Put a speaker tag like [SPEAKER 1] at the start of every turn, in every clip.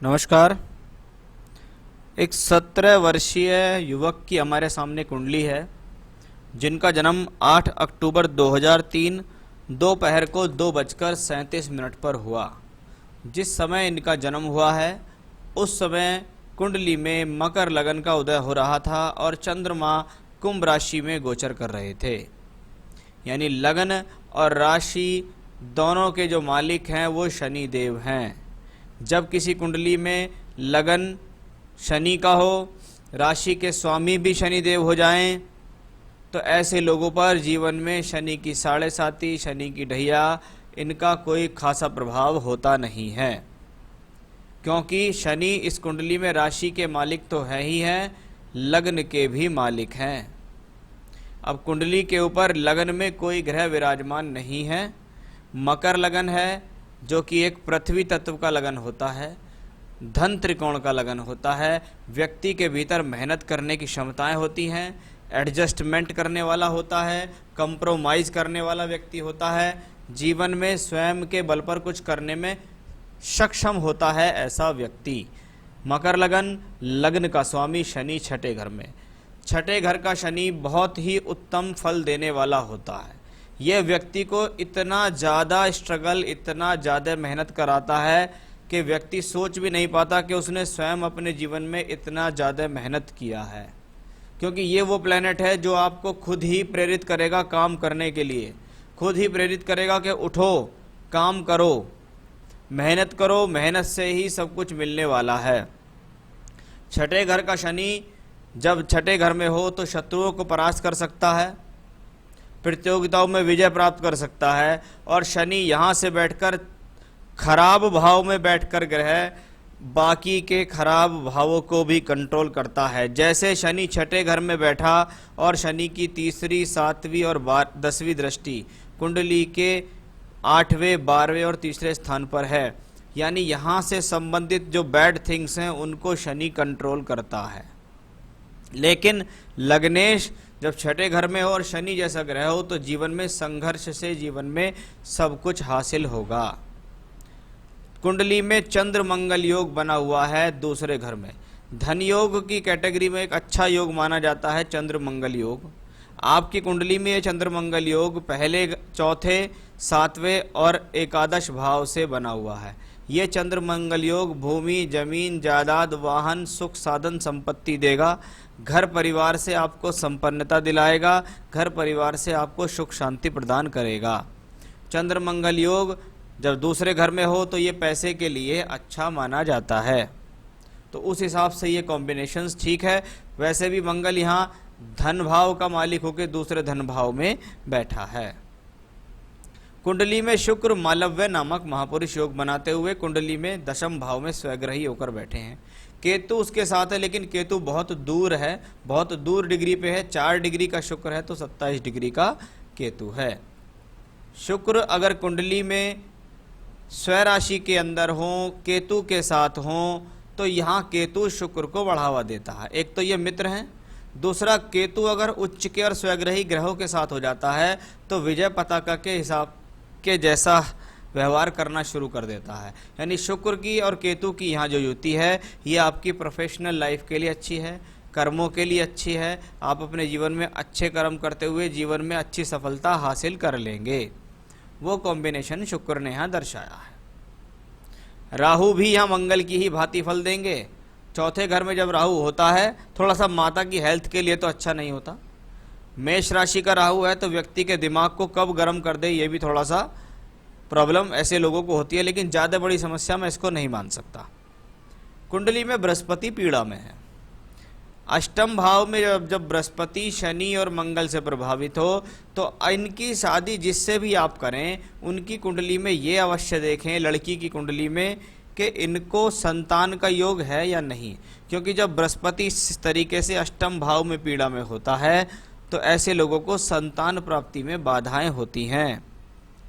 [SPEAKER 1] नमस्कार। एक 17 वर्षीय युवक की हमारे सामने कुंडली है, जिनका जन्म 8 अक्टूबर 2003 दोपहर को 2:37 पर हुआ। जिस समय इनका जन्म हुआ है उस समय कुंडली में मकर लगन का उदय हो रहा था और चंद्रमा कुंभ राशि में गोचर कर रहे थे। यानी लगन और राशि दोनों के जो मालिक हैं वो शनि देव हैं। जब किसी कुंडली में लगन शनि का हो, राशि के स्वामी भी शनि देव हो जाएं, तो ऐसे लोगों पर जीवन में शनि की साढ़े साती, शनि की ढैया, इनका कोई खासा प्रभाव होता नहीं है, क्योंकि शनि इस कुंडली में राशि के मालिक तो है ही हैं, लग्न के भी मालिक हैं। अब कुंडली के ऊपर लगन में कोई ग्रह विराजमान नहीं है। मकर लगन है, जो कि एक पृथ्वी तत्व का लगन होता है, धन त्रिकोण का लगन होता है। व्यक्ति के भीतर मेहनत करने की क्षमताएं होती हैं, एडजस्टमेंट करने वाला होता है, कंप्रोमाइज़ करने वाला व्यक्ति होता है, जीवन में स्वयं के बल पर कुछ करने में सक्षम होता है ऐसा व्यक्ति। मकर लगन, लग्न का स्वामी शनि छठे घर में। छठे घर का शनि बहुत ही उत्तम फल देने वाला होता है। यह व्यक्ति को इतना ज़्यादा स्ट्रगल, इतना ज़्यादा मेहनत कराता है कि व्यक्ति सोच भी नहीं पाता कि उसने स्वयं अपने जीवन में इतना ज़्यादा मेहनत किया है, क्योंकि ये वो प्लेनेट है जो आपको खुद ही प्रेरित करेगा काम करने के लिए, खुद ही प्रेरित करेगा कि उठो, काम करो, मेहनत करो, मेहनत से ही सब कुछ मिलने वाला है। छठे घर का शनि जब छठे घर में हो तो शत्रुओं को परास्त कर सकता है, प्रतियोगिताओं में विजय प्राप्त कर सकता है, और शनि यहाँ से बैठकर खराब भाव में बैठकर ग्रह बाकी के खराब भावों को भी कंट्रोल करता है। जैसे शनि छठे घर में बैठा और शनि की तीसरी, सातवीं और 10वीं दृष्टि कुंडली के 8वें, 12वें और तीसरे स्थान पर है, यानी यहाँ से संबंधित जो बैड थिंग्स हैं उनको शनि कंट्रोल करता है। लेकिन लग्नेश जब छठे घर में हो और शनि जैसा ग्रह हो तो जीवन में संघर्ष से जीवन में सब कुछ हासिल होगा। कुंडली में चंद्र मंगल योग बना हुआ है दूसरे घर में। धन योग की कैटेगरी में एक अच्छा योग माना जाता है चंद्र मंगल योग। आपकी कुंडली में ये चंद्र मंगल योग पहले, चौथे, 7वें और एकादश भाव से बना हुआ है। ये चंद्र मंगल योग भूमि, जमीन, जायदाद, वाहन, सुख, साधन, संपत्ति देगा। घर परिवार से आपको संपन्नता दिलाएगा, घर परिवार से आपको सुख शांति प्रदान करेगा। चंद्र मंगल योग जब दूसरे घर में हो तो ये पैसे के लिए अच्छा माना जाता है, तो उस हिसाब से ये कॉम्बिनेशंस ठीक है। वैसे भी मंगल यहाँ धन भाव का मालिक होकर दूसरे धन भाव में बैठा है। कुंडली में शुक्र मालव्य नामक महापुरुष योग बनाते हुए कुंडली में दशम भाव में स्वग्रही होकर बैठे हैं। केतु उसके साथ है, लेकिन केतु बहुत दूर है, बहुत दूर डिग्री पे है। 4 डिग्री का शुक्र है तो 27 डिग्री का केतु है। शुक्र अगर कुंडली में स्वराशि के अंदर हो, केतु के साथ हो, तो यहाँ केतु शुक्र को बढ़ावा देता है। एक तो ये मित्र हैं, दूसरा केतु अगर उच्च के और स्वग्रही ग्रहों के साथ हो जाता है तो विजय पताका के हिसाब के जैसा व्यवहार करना शुरू कर देता है। यानी शुक्र की और केतु की यहाँ जो युति है ये आपकी प्रोफेशनल लाइफ के लिए अच्छी है, कर्मों के लिए अच्छी है। आप अपने जीवन में अच्छे कर्म करते हुए जीवन में अच्छी सफलता हासिल कर लेंगे। वो कॉम्बिनेशन शुक्र ने यहाँ दर्शाया है। राहु भी यहाँ मंगल की ही भांति फल देंगे। चौथे घर में जब राहु होता है थोड़ा सा माता की हेल्थ के लिए तो अच्छा नहीं होता। मेष राशि का राहु है तो व्यक्ति के दिमाग को कब गर्म कर दे ये भी थोड़ा सा प्रॉब्लम ऐसे लोगों को होती है, लेकिन ज़्यादा बड़ी समस्या मैं इसको नहीं मान सकता। कुंडली में बृहस्पति पीड़ा में है। अष्टम भाव में जब बृहस्पति शनि और मंगल से प्रभावित हो तो इनकी शादी जिससे भी आप करें उनकी कुंडली में ये अवश्य देखें, लड़की की कुंडली में, कि इनको संतान का योग है या नहीं। क्योंकि जब बृहस्पति इस तरीके से अष्टम भाव में पीड़ा में होता है तो ऐसे लोगों को संतान प्राप्ति में बाधाएं होती हैं।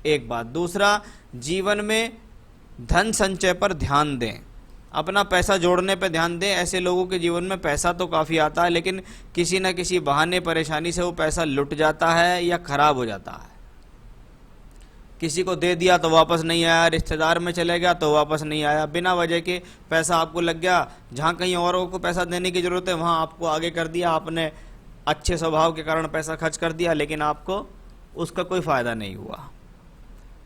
[SPEAKER 1] एक बात। दूसरा, जीवन में धन संचय पर ध्यान दें, अपना पैसा जोड़ने पर ध्यान दें। ऐसे लोगों के जीवन में पैसा तो काफ़ी आता है, लेकिन किसी न किसी बहाने, परेशानी से वो पैसा लुट जाता है या खराब हो जाता है। किसी को दे दिया तो वापस नहीं आया, रिश्तेदार में चले गया तो वापस नहीं आया, बिना वजह के पैसा आपको लग गया, जहाँ कहीं औरों को पैसा देने की ज़रूरत है वहाँ आपको आगे कर दिया, आपने अच्छे स्वभाव के कारण पैसा खर्च कर दिया, लेकिन आपको उसका कोई फ़ायदा नहीं हुआ,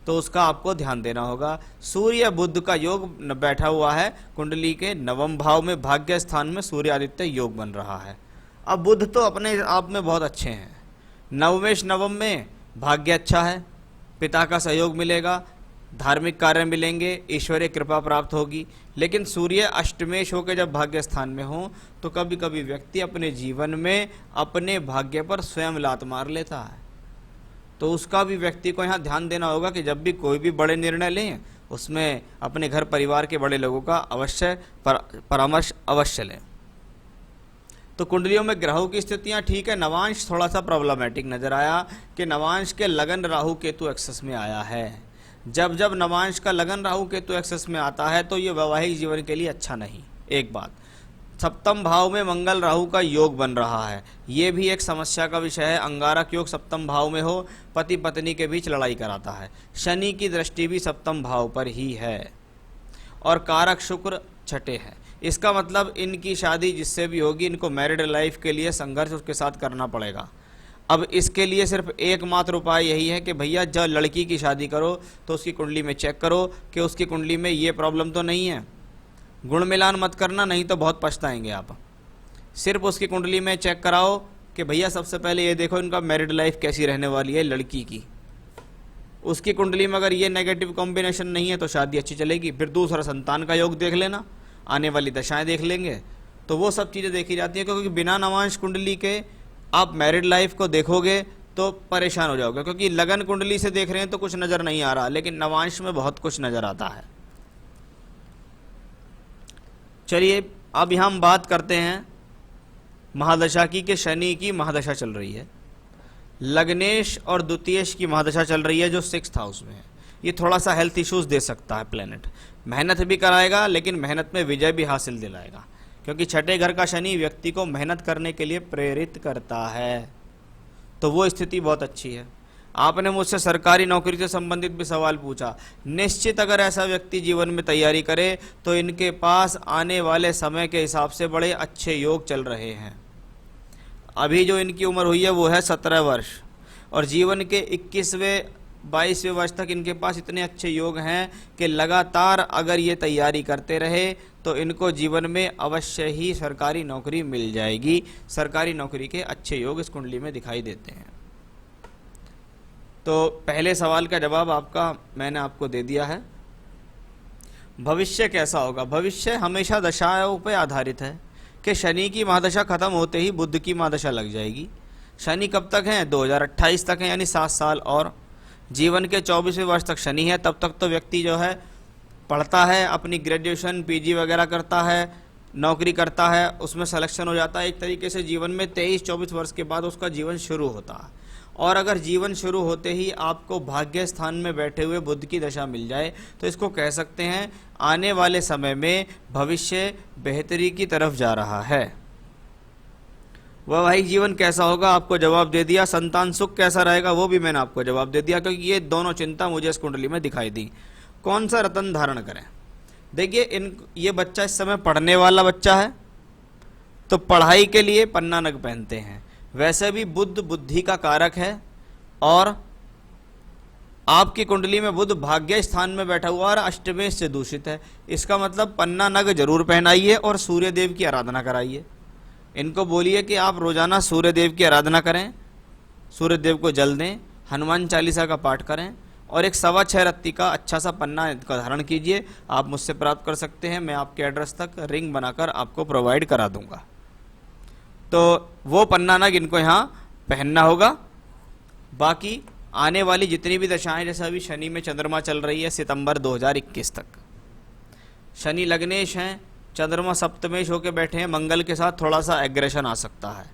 [SPEAKER 1] तो उसका आपको ध्यान देना होगा। सूर्य बुध का योग बैठा हुआ है कुंडली के नवम भाव में, भाग्य स्थान में सूर्य आदित्य योग बन रहा है। अब बुध तो अपने आप में बहुत अच्छे हैं, नवमेश नवम में भाग्य अच्छा है, पिता का सहयोग मिलेगा, धार्मिक कार्य मिलेंगे, ईश्वरीय कृपा प्राप्त होगी। लेकिन सूर्य अष्टमेश होकर जब भाग्य स्थान में हो तो कभी कभी व्यक्ति अपने जीवन में अपने भाग्य पर स्वयं लात मार लेता है, तो उसका भी व्यक्ति को यहाँ ध्यान देना होगा कि जब भी कोई भी बड़े निर्णय लें उसमें अपने घर परिवार के बड़े लोगों का अवश्य परामर्श अवश्य लें। तो कुंडलियों में ग्रहों की स्थितियां ठीक है, नवांश थोड़ा सा प्रॉब्लमेटिक नजर आया कि नवांश के लगन राहु केतु एक्सेस में आया है। जब जब नवांश का लगन राहु केतु एक्सेस में आता है तो ये वैवाहिक जीवन के लिए अच्छा नहीं। एक बात, सप्तम भाव में मंगल राहु का योग बन रहा है, ये भी एक समस्या का विषय है। अंगारक योग सप्तम भाव में हो, पति पत्नी के बीच लड़ाई कराता है। शनि की दृष्टि भी सप्तम भाव पर ही है और कारक शुक्र छठे है। इसका मतलब इनकी शादी जिससे भी होगी, इनको मैरिड लाइफ के लिए संघर्ष उसके साथ करना पड़ेगा। अब इसके लिए सिर्फ एकमात्र उपाय यही है कि भैया जब लड़की की शादी करो तो उसकी कुंडली में चेक करो कि उसकी कुंडली में ये प्रॉब्लम तो नहीं है। गुण मिलान मत करना, नहीं तो बहुत पछताएंगे आप। सिर्फ उसकी कुंडली में चेक कराओ कि भैया सबसे पहले ये देखो इनका मैरिड लाइफ कैसी रहने वाली है लड़की की। उसकी कुंडली में अगर ये नेगेटिव कॉम्बिनेशन नहीं है तो शादी अच्छी चलेगी। फिर दूसरा संतान का योग देख लेना, आने वाली दशाएं देख लेंगे, तो वो सब चीज़ें देखी जाती हैं। क्योंकि बिना नवांश कुंडली के आप मैरिड लाइफ को देखोगे तो परेशान हो जाओगे, क्योंकि लगन कुंडली से देख रहे हैं तो कुछ नज़र नहीं आ रहा, लेकिन नवांश में बहुत कुछ नज़र आता है। चलिए अब यहाँ हम बात करते हैं महादशा की कि शनि की महादशा चल रही है, लग्नेश और द्वितीयेश की महादशा चल रही है जो 6th हाउस में है। ये थोड़ा सा हेल्थ इश्यूज दे सकता है प्लेनेट, मेहनत भी कराएगा लेकिन मेहनत में विजय भी हासिल दिलाएगा, क्योंकि छठे घर का शनि व्यक्ति को मेहनत करने के लिए प्रेरित करता है, तो वो स्थिति बहुत अच्छी है। आपने मुझसे सरकारी नौकरी से संबंधित भी सवाल पूछा। निश्चित अगर ऐसा व्यक्ति जीवन में तैयारी करे तो इनके पास आने वाले समय के हिसाब से बड़े अच्छे योग चल रहे हैं। अभी जो इनकी उम्र हुई है वो है 17 वर्ष, और जीवन के 21वें 22वें वर्ष तक इनके पास इतने अच्छे योग हैं कि लगातार अगर ये तैयारी करते रहे तो इनको जीवन में अवश्य ही सरकारी नौकरी मिल जाएगी। सरकारी नौकरी के अच्छे योग इस कुंडली में दिखाई देते हैं। तो पहले सवाल का जवाब आपका मैंने आपको दे दिया है। भविष्य कैसा होगा? भविष्य हमेशा दशाओं पर आधारित है कि शनि की महादशा खत्म होते ही बुध की महादशा लग जाएगी। शनि कब तक है? 2028 तक है, यानी 7 साल और। जीवन के 24वें वर्ष तक शनि है, तब तक तो व्यक्ति जो है पढ़ता है, अपनी ग्रेजुएशन पीजी वगैरह करता है, नौकरी करता है, उसमें सिलेक्शन हो जाता है। एक तरीके से जीवन में 23-24 वर्ष के बाद उसका जीवन शुरू होता है। और अगर जीवन शुरू होते ही आपको भाग्य स्थान में बैठे हुए बुध की दशा मिल जाए तो इसको कह सकते हैं आने वाले समय में भविष्य बेहतरी की तरफ जा रहा है। वैवाहिक जीवन कैसा होगा? आपको जवाब दे दिया। संतान सुख कैसा रहेगा? वो भी मैंने आपको जवाब दे दिया, क्योंकि ये दोनों चिंता मुझे इस कुंडली में दिखाई दी। कौन सा रत्न धारण करें? देखिए, ये बच्चा इस समय पढ़ने वाला बच्चा है तो पढ़ाई के लिए पन्ना नग पहनते हैं। वैसे भी बुध बुद्धि का कारक है और आपकी कुंडली में बुध भाग्य स्थान में बैठा हुआ और अष्टमेश से दूषित है। इसका मतलब पन्ना नग जरूर पहनाइए और सूर्य देव की आराधना कराइए। इनको बोलिए कि आप रोजाना सूर्य देव की आराधना करें, सूर्य देव को जल दें, हनुमान चालीसा का पाठ करें और एक 6.25 रत्ती का अच्छा सा पन्ना का धारण कीजिए। आप मुझसे प्राप्त कर सकते हैं, मैं आपके एड्रेस तक रिंग बनाकर आपको प्रोवाइड करा दूंगा। तो वो पन्ना नग इनको यहाँ पहनना होगा। बाकी आने वाली जितनी भी दशाएं, जैसे अभी शनि में चंद्रमा चल रही है सितंबर 2021 तक, शनि लग्नेश हैं, चंद्रमा सप्तमेश होकर बैठे हैं, मंगल के साथ थोड़ा सा एग्रेशन आ सकता है,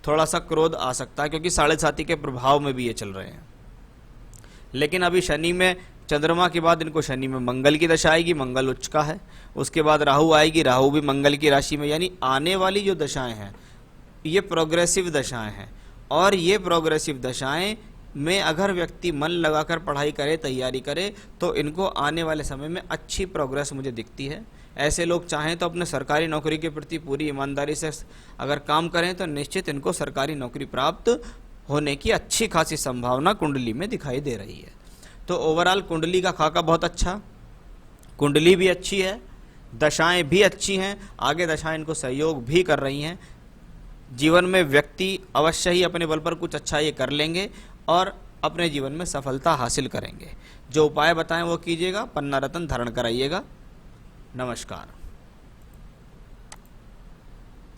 [SPEAKER 1] थोड़ा सा क्रोध आ सकता है, क्योंकि 7.5 के प्रभाव में भी ये चल रहे हैं। लेकिन अभी शनि में चंद्रमा के बाद इनको शनि में मंगल की दशा आएगी, मंगल उच्च का है। उसके बाद राहु आएगी, राहु भी मंगल की राशि में। यानी आने वाली जो दशाएं हैं ये प्रोग्रेसिव दशाएं हैं, और ये प्रोग्रेसिव दशाएं में अगर व्यक्ति मन लगाकर पढ़ाई करे, तैयारी करे, तो इनको आने वाले समय में अच्छी प्रोग्रेस मुझे दिखती है। ऐसे लोग चाहें तो अपने सरकारी नौकरी के प्रति पूरी ईमानदारी से अगर काम करें तो निश्चित इनको सरकारी नौकरी प्राप्त होने की अच्छी खासी संभावना कुंडली में दिखाई दे रही है। तो ओवरऑल कुंडली का खाका बहुत अच्छा, कुंडली भी अच्छी है, दशाएं भी अच्छी हैं, आगे दशाएं इनको सहयोग भी कर रही हैं। जीवन में व्यक्ति अवश्य ही अपने बल पर कुछ अच्छा ये कर लेंगे और अपने जीवन में सफलता हासिल करेंगे। जो उपाय बताएं वो कीजिएगा, पन्ना रत्न धारण कराइएगा। नमस्कार।